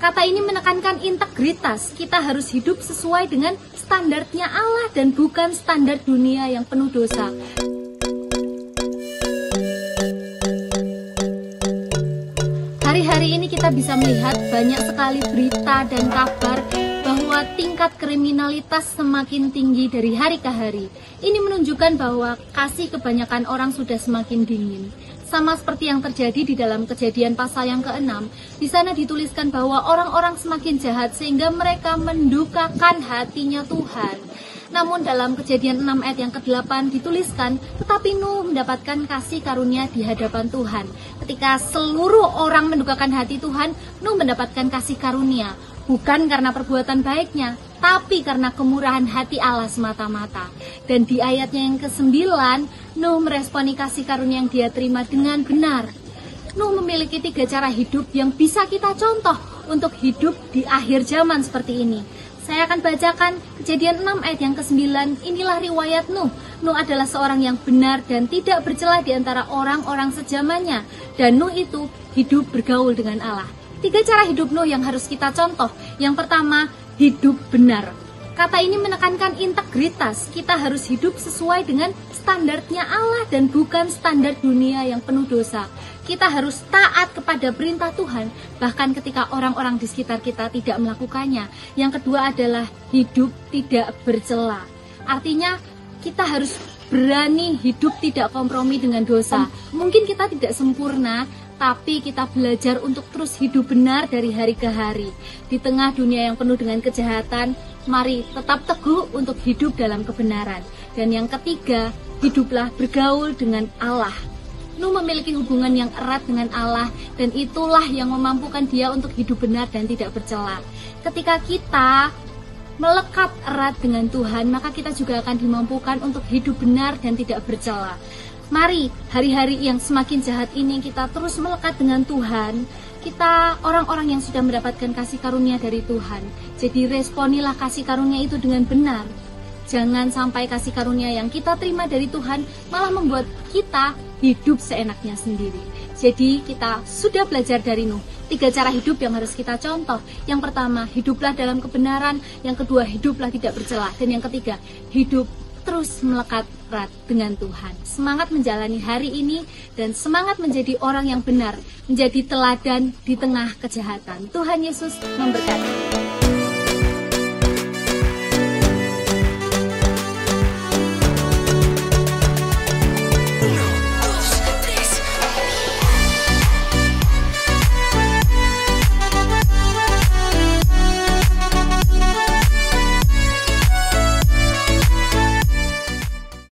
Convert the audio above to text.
Kata ini menekankan integritas. Kita harus hidup sesuai dengan standarnya Allah dan bukan standar dunia yang penuh dosa. Hari-hari ini kita bisa melihat banyak sekali berita dan kabar bahwa tingkat kriminalitas semakin tinggi dari hari ke hari. Ini menunjukkan bahwa kasih kebanyakan orang sudah semakin dingin. Sama seperti yang terjadi di dalam Kejadian pasal yang ke-6, di sana dituliskan bahwa orang-orang semakin jahat sehingga mereka mendukakan hatinya Tuhan. Namun dalam Kejadian 6 ayat yang ke-8 dituliskan, tetapi Nuh mendapatkan kasih karunia di hadapan Tuhan. Ketika seluruh orang mendukakan hati Tuhan, Nuh mendapatkan kasih karunia. Bukan karena perbuatan baiknya, tapi karena kemurahan hati Allah semata-mata. Dan di ayatnya yang ke-9, Nuh meresponi kasih karunia yang dia terima dengan benar. Nuh memiliki 3 cara hidup yang bisa kita contoh untuk hidup di akhir zaman seperti ini. Saya akan bacakan Kejadian 6 ayat yang ke-9. Inilah riwayat Nuh. Nuh adalah seorang yang benar dan tidak bercela di antara orang-orang sejamannya. Dan Nuh itu hidup bergaul dengan Allah. 3 cara hidup Nuh yang harus kita contoh. Yang pertama, hidup benar. Kata ini menekankan integritas. Kita harus hidup sesuai dengan standarnya Allah dan bukan standar dunia yang penuh dosa. Kita harus taat kepada perintah Tuhan, bahkan ketika orang-orang di sekitar kita tidak melakukannya. Yang kedua adalah hidup tidak bercela. Artinya kita harus berani hidup tidak kompromi dengan dosa. Mungkin kita tidak sempurna, tapi kita belajar untuk terus hidup benar dari hari ke hari. Di tengah dunia yang penuh dengan kejahatan, mari tetap teguh untuk hidup dalam kebenaran. Dan yang ketiga, hiduplah bergaul dengan Allah. Nuh memiliki hubungan yang erat dengan Allah, dan itulah yang memampukan dia untuk hidup benar dan tidak bercela. Ketika kita melekat erat dengan Tuhan, maka kita juga akan dimampukan untuk hidup benar dan tidak bercela. Mari hari-hari yang semakin jahat ini kita terus melekat dengan Tuhan. Kita orang-orang yang sudah mendapatkan kasih karunia dari Tuhan. Jadi responilah kasih karunia itu dengan benar. Jangan sampai kasih karunia yang kita terima dari Tuhan malah membuat kita hidup seenaknya sendiri. Jadi kita sudah belajar dari Nuh 3 cara hidup yang harus kita contoh. Yang pertama, hiduplah dalam kebenaran. Yang kedua, hiduplah tidak bercela. Dan yang ketiga, hidup terus melekat erat dengan Tuhan. Semangat menjalani hari ini dan semangat menjadi orang yang benar, menjadi teladan di tengah kejahatan. Tuhan Yesus memberkati.